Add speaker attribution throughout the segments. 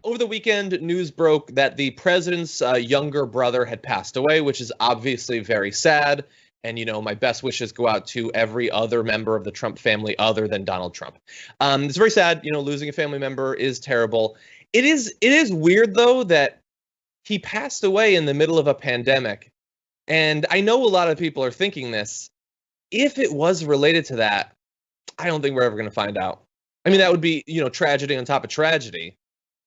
Speaker 1: Over the weekend, news broke that the president's younger brother had passed away, which is obviously very sad. And, my best wishes go out to every other member of the Trump family other than Donald Trump. It's very sad. Losing a family member is terrible. It is weird, though, that he passed away in the middle of a pandemic. And I know a lot of people are thinking this. If it was related to that, I don't think we're ever going to find out. I mean, that would be, tragedy on top of tragedy.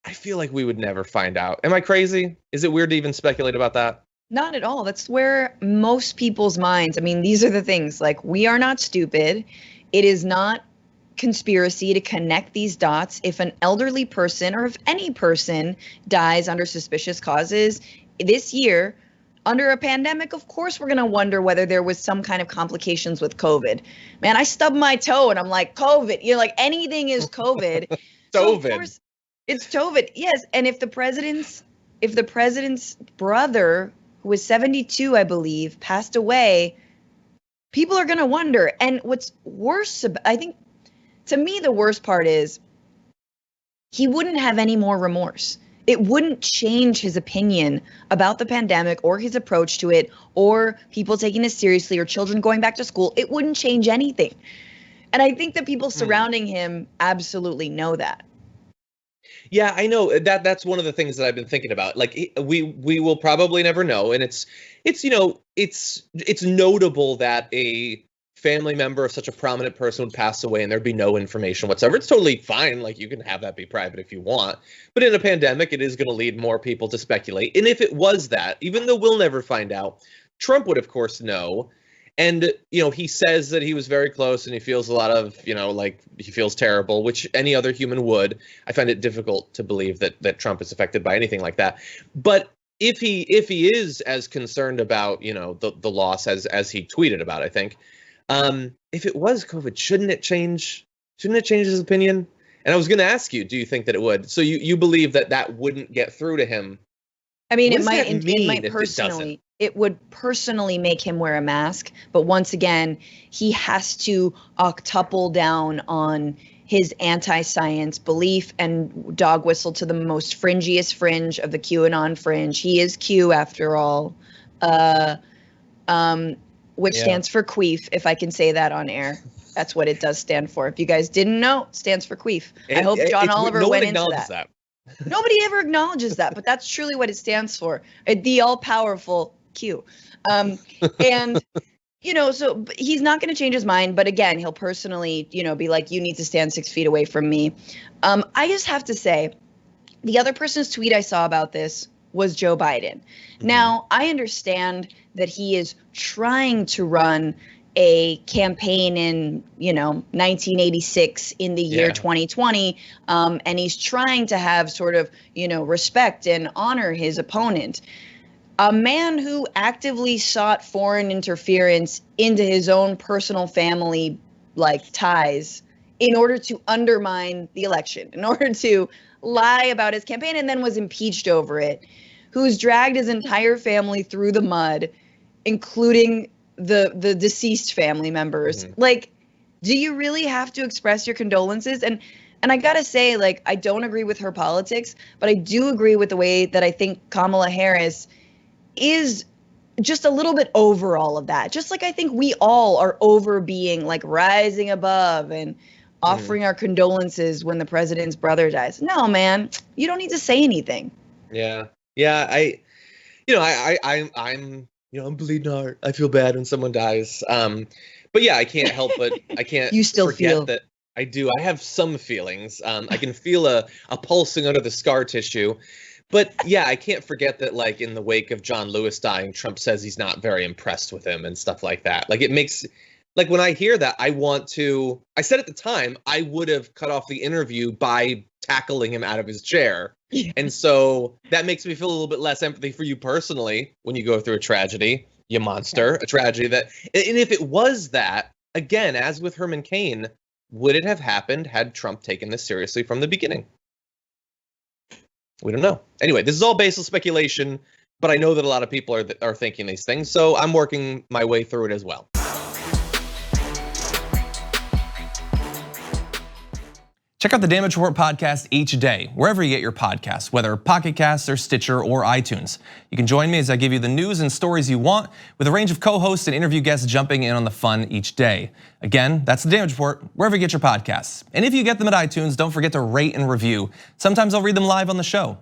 Speaker 1: I feel like we would never find out. Am I crazy? Is it weird to even speculate about that?
Speaker 2: Not at all. That's where most people's minds, I mean, these are the things, like, we are not stupid. It is not conspiracy to connect these dots. If an elderly person or if any person dies under suspicious causes this year, under a pandemic, of course, we're going to wonder whether there was some kind of complications with COVID. Man, I stubbed my toe and I'm like, COVID. Like, anything is COVID. So of course, it's COVID. Yes. And if the president's brother, who was 72, I believe, passed away, people are going to wonder. And what's worse, I think, to me, the worst part is he wouldn't have any more remorse. It wouldn't change his opinion about the pandemic or his approach to it or people taking this seriously or children going back to school. It wouldn't change anything. And I think the people surrounding him absolutely know that.
Speaker 1: Yeah, I know that's one of the things that I've been thinking about. Like, we will probably never know. And it's notable that a family member of such a prominent person would pass away and there'd be no information whatsoever. It's totally fine. Like, you can have that be private if you want. But in a pandemic, it is going to lead more people to speculate. And if it was that, even though we'll never find out, Trump would, of course, know. And, he says that he was very close and he feels a lot of, he feels terrible, which any other human would. I find it difficult to believe that Trump is affected by anything like that. But if he is as concerned about, the loss as he tweeted about, I think, if it was COVID, shouldn't it change his opinion? And I was going to ask you, do you think that it would? So you believe that wouldn't get through to him?
Speaker 2: I mean, it might personally. It would personally make him wear a mask. But once again, he has to octuple down on his anti-science belief and dog whistle to the most fringiest fringe of the QAnon fringe. He is Q, after all, which stands for queef, if I can say that on air. That's what it does stand for. If you guys didn't know, it stands for queef. I hope John Oliver went into that. Nobody ever acknowledges that, but that's truly what it stands for. The all-powerful Q. And, so he's not going to change his mind. But again, he'll personally, be like, you need to stand 6 feet away from me. I just have to say, the other person's tweet I saw about this was Joe Biden. Mm-hmm. Now, I understand that he is trying to run a campaign in, 1986 in the year 2020. And he's trying to have sort of, respect and honor his opponent. A man who actively sought foreign interference into his own personal family, ties in order to undermine the election, in order to lie about his campaign and then was impeached over it, who's dragged his entire family through the mud, including the deceased family members. Mm-hmm. Do you really have to express your condolences? And I gotta say, I don't agree with her politics, but I do agree with the way that I think Kamala Harris is just a little bit over all of that. Just like I think we all are over being rising above and offering our condolences when the president's brother dies. No, man, you don't need to say anything.
Speaker 1: Yeah. I'm bleeding heart. I feel bad when someone dies. But yeah, I can't help but I can't
Speaker 2: you still
Speaker 1: forget
Speaker 2: feel
Speaker 1: that I do. I have some feelings. I can feel a pulsing under the scar tissue. But yeah, I can't forget that in the wake of John Lewis dying, Trump says he's not very impressed with him and stuff like that. It makes when I hear that, I said at the time, I would have cut off the interview by tackling him out of his chair. Yeah. And so that makes me feel a little bit less empathy for you personally when you go through a tragedy, you monster, a tragedy and if it was that, again, as with Herman Cain, would it have happened had Trump taken this seriously from the beginning? We don't know. Anyway, this is all baseless speculation, but I know that a lot of people are thinking these things, so I'm working my way through it as well.
Speaker 3: Check out the Damage Report podcast each day, wherever you get your podcasts, whether Pocket Casts or Stitcher or iTunes. You can join me as I give you the news and stories you want, with a range of co-hosts and interview guests jumping in on the fun each day. Again, that's the Damage Report, wherever you get your podcasts. And if you get them at iTunes, don't forget to rate and review. Sometimes I'll read them live on the show.